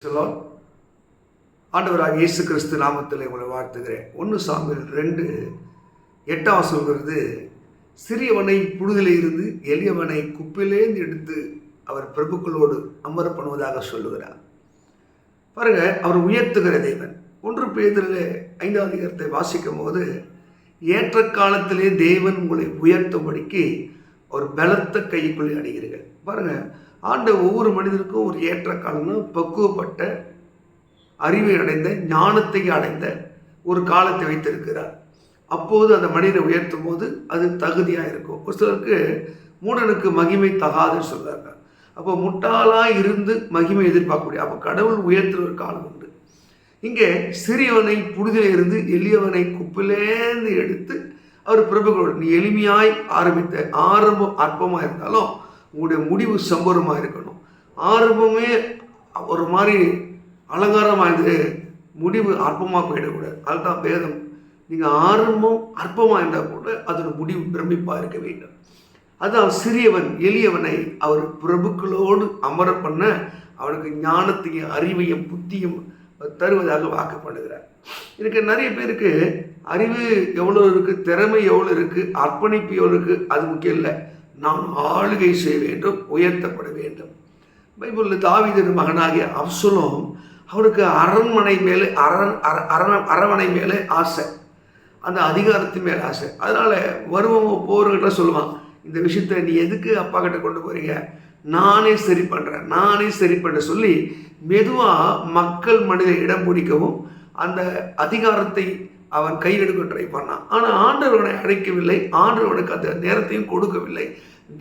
சொல்லலாம். ஆண்டவராக இயேசு கிறிஸ்து நாமத்தில் உங்களை வாழ்த்துகிறேன். 1 சாமுவேல் 2:8 சொல்கிறது, சிறியவனை புழுதிலே இருந்து எளியவனை குப்பிலேந்து எடுத்து அவர் பிரபுக்களோடு அமர பண்ணுவதாக சொல்லுகிறார். பாருங்க, அவர் உயர்த்துகிற தேவன். 1 பேதுருவிலே 5ஆம் அதிகாரத்தை வாசிக்கும் போது, ஏற்ற காலத்திலே தேவன் உங்களை உயர்த்தும்படிக்கு ஒரு பலத்த கைக்குள்ளே அடைகிறீர்கள். பாருங்க, ஒவ்வொரு மனிதனுக்கும் ஒரு ஏற்ற காலம்னா பக்குவப்பட்ட அறிவை அடைந்த ஞானத்தை அடைந்த ஒரு காலத்தை வைத்திருக்கிறார். அப்போது அந்த மனிதனை உயர்த்தும் போது அது தகுதியாக இருக்கும். ஒரு சிலருக்கு மூடனுக்கு மகிமை தகாதுன்னு சொல்றாங்க. அப்போ முட்டாளாக இருந்து மகிமை எதிர்பார்க்கக்கூடிய, அப்போ கடவுள் உயர்த்துற ஒரு காலம் உண்டு. இங்கே சிறியவனை புழுதிலே இருந்து எளியவனை குப்பிலேந்து எடுத்து அவர் பிரபுகளோடு, நீ எளிமையாய் ஆரம்பித்த ஆரம்பம் அற்பமாக இருந்தாலும் உங்களுடைய முடிவு சம்பரமாக இருக்கணும். ஆரம்பமே ஒரு மாதிரி அலங்காரமாக இருந்து முடிவு அற்பமாக போயிடக்கூடாது. அதுதான் வேதம். நீங்கள் ஆரம்பம் அற்பமாக இருந்தால் கூட அதோட முடிவு பிரமிப்பாக இருக்க வேண்டும். அதுதான் சிறியவன் எளியவனை அவர் பிரபுக்களோடு அமர பண்ண அவனுக்கு ஞானத்தையும் அறிவையும் புத்தியும் தருவதாக வாக்கு பண்ணுகிறார். எனக்கு நிறைய பேருக்கு அறிவு எவ்வளோ இருக்குது, திறமை எவ்வளோ இருக்குது, அர்ப்பணிப்பு எவ்வளோ இருக்குது, அது முக்கியம் இல்லை. நாம் ஆளுகை செய்ய வேண்டும், உயர்த்தப்பட வேண்டும். பைபிளில் தாவீதின் மகனாகிய அப்சலோம், அவருக்கு அரண்மனை மேலே அரண்மனை மேலே ஆசை, அந்த அதிகாரத்தின் மேலே ஆசை. அதனால் வருவங்க போகிறவங்கிட்ட சொல்லுவான், இந்த விஷயத்தை நீ எதுக்கு அப்பா கிட்ட கொண்டு போகிறீங்க, நானே சரி பண்ணுறேன் சொல்லி மெதுவாக மக்கள் மனித இடம் பிடிக்கவும் அந்த அதிகாரத்தை அவன் கையெடுக்க ட்ரை பண்ணான். ஆனால் ஆண்டவனை அழைக்கவில்லை, ஆண்டவனுக்கு அந்த நேரத்தையும் கொடுக்கவில்லை.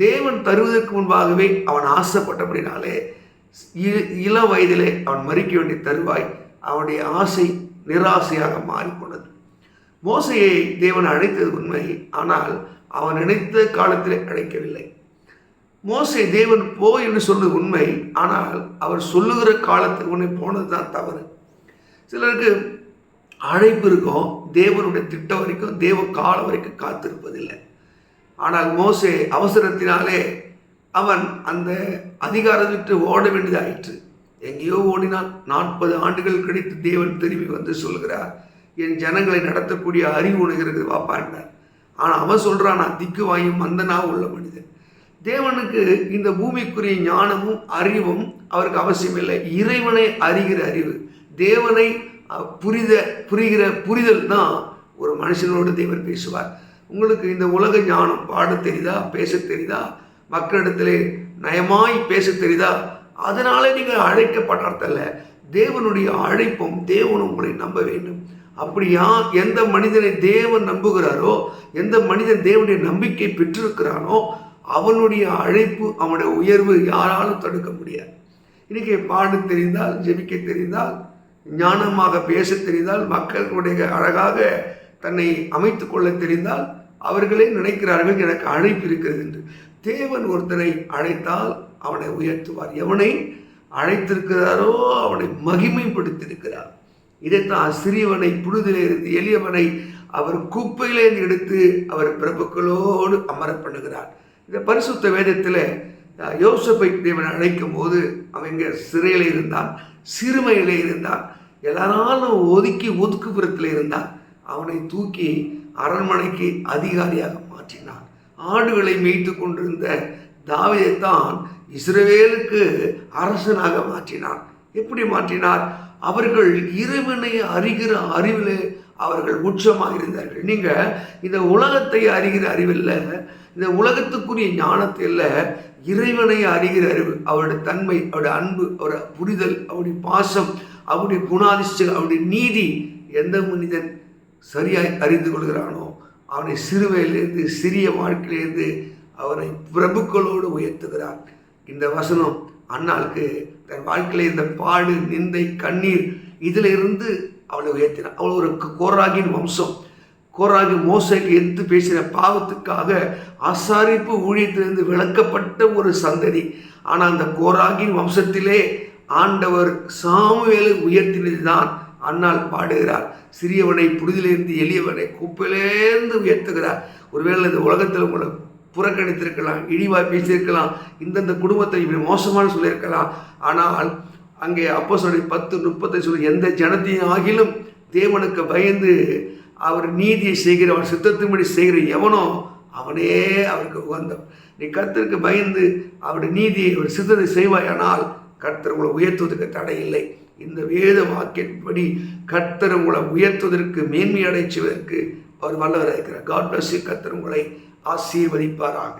தேவன் தருவதற்கு முன்பாகவே அவன் ஆசைப்பட்டபடினாலே இளம் வயதிலே அவன் மறிக்க வேண்டிய தருவாய் அவனுடைய ஆசை நிராசையாக மாறிப்போனது. மோசையை தேவன் அழைத்தது உண்மை, ஆனால் அவன் நினைத்த காலத்திலே அழைக்கவில்லை. மோசை தேவன் போ என்று சொல்வது உண்மை, ஆனால் அவர் சொல்லுகிற காலத்துக்கு முன்னே போனது தான் தவறு. சிலருக்கு அழைப்பு இருக்கும், தேவனுடைய திட்டம் வரைக்கும் தேவ காலம் வரைக்கும் காத்திருப்பதில்லை. ஆனால் மோசே அவசரத்தினாலே அவன் அந்த அதிகாரத்தை ஓட வேண்டியதாயிற்று. எங்கேயோ ஓடினான். 40 ஆண்டுகள் கழித்து தேவன் திரும்பி வந்து சொல்கிறார், என் ஜனங்களை நடத்தக்கூடிய அறிவு உணர்கிறது வாப்பாண்டார். ஆனால் அவன் சொல்கிறான், நான் திக்கு வாயும் மந்தனாக உள்ள மனிதன். தேவனுக்கு இந்த பூமிக்குரிய ஞானமும் அறிவும் அவருக்கு அவசியம் இல்லை. இறைவனை அறிகிற அறிவு, தேவனை புரிதல் தான் ஒரு மனுஷனோடு தேவன் பேசுவார். உங்களுக்கு இந்த உலக ஞானம் பாட தெரியுதா, பேச தெரியுதா, மக்களிடத்திலே நயமாய் பேச தெரியுதா, அதனாலே நீங்கள் அழைக்கப்பட்டார்த்தல்ல. தேவனுடைய அழைப்பும் தேவனும் உங்களை நம்ப வேண்டும். அப்படியா எந்த மனிதனை தேவன் நம்புகிறாரோ, எந்த மனிதன் தேவனுடைய நம்பிக்கை பெற்றிருக்கிறானோ அவனுடைய அழைப்பு, அவனுடைய உயர்வு யாராலும் தடுக்க முடியாது. இன்னைக்கு பாட தெரிந்தால், ஜெபிக்க தெரிந்தால், ஞானமாக பேச தெரிந்தால், மக்களுடைய அழகாக தன்னை அமைத்து கொள்ள தெரிந்தால் அவர்களே நினைக்கிறார்கள் எனக்கு அழைப்பு இருக்கிறது என்று. தேவன் ஒருத்தனை அழைத்தால் அவனை உயர்த்துவார். எவனை அழைத்திருக்கிறாரோ அவனை மகிமைப்படுத்தியிருக்கிறார். இதைத்தான் சிறியவனை புழுதிலே இருந்து எளியவனை அவர் குப்பையிலேருந்து எடுத்து அவர் பிரபுக்களோடு அமர பண்ணுகிறார். இந்த பரிசுத்த வேதத்தில் யோசேப்பை தேவன் அழைக்கும் போது அவன் இங்கே சிறையில் இருந்தான், சிறுமையிலே இருந்தான், எல்லாராலும் ஒதுக்குப்புறத்தில் இருந்தான். அவனை தூக்கி அரண்மனைக்கு அதிகாரியாக மாற்றினான். ஆடுகளை மேய்த்து கொண்டிருந்த தாவீதைத்தான் இஸ்ரவேலுக்கு அரசனாக மாற்றினான். எப்படி மாற்றினார்? அவர்கள் இறைவனை அறிகிற அறிவிலே அவர்கள் உச்சமாக இருந்தார்கள். நீங்கள் இந்த உலகத்தை அறிகிற அறிவில்ல, இந்த உலகத்துக்குரிய ஞானத்தை இல்லை, இறைவனை அறிகிற அறிவு, அவருடைய தன்மை, அவருடைய அன்பு, அவருடைய புரிதல், அவருடைய பாசம், அவருடைய குணாதிசயம், அவருடைய நீதி எந்த மனிதன் சரியாய் அறிந்து கொள்கிறானோ அவனை சிறுவையிலிருந்து சிறிய வாழ்க்கையிலிருந்து அவனை பிரபுக்களோடு உயர்த்துகிறான். இந்த வசனம் அண்ணாளுக்கு தன் வாழ்க்கையில் இருந்த பாடு, நிந்தை, கண்ணீர் இதில் இருந்து அவளை உயர்த்தினான். அவள் ஒரு கோராகின் வம்சம். கோராகி மோசைக்கு எதிர்த்து பேசின பாவத்துக்காக ஆசாரிப்பு ஊழியத்திலிருந்து விளக்கப்பட்ட ஒரு சந்ததி. ஆனால் அந்த கோராகின் வம்சத்திலே ஆண்டவர் சாமுவேலை உயர்த்தினது தான் அன்னாள் பாடுகிறார். சிறியவனை புழுதிலிருந்து எளியவனை குப்பையிலேருந்து உயர்த்துகிறார். ஒருவேளை இந்த உலகத்தில் உங்களை புறக்கணித்திருக்கலாம், இழிவாய் பேசியிருக்கலாம், இந்தந்த குடும்பத்தை இப்படி மோசமான சொல்லியிருக்கலாம். ஆனால் அங்கே அப்போஸ்தலர் 10:35 சொல்லி, எந்த ஜனத்தையும் ஆகிலும் தேவனுக்கு பயந்து அவர் நீதியை செய்கிற, அவர் சித்தத்தின்படி செய்கிற எவனோ அவனே அவருக்கு உகந்தவன். நீ கர்த்தருக்கு பயந்து அவருடைய நீதியை, அவர் சித்தத்தை செய்வாயானால் கர்த்தர் உங்களை உயர்த்துவதற்கு தடை இல்லை. இந்த வேத வாக்கியப்படி கர்த்தர் உங்களை உயர்த்துவதற்கு, மேன்மை அடைச்சுவதற்கு அவர் வல்லவராக இருக்கிறார். God bless you. கர்த்தர் உங்களை ஆசீர்வதிப்பாராக.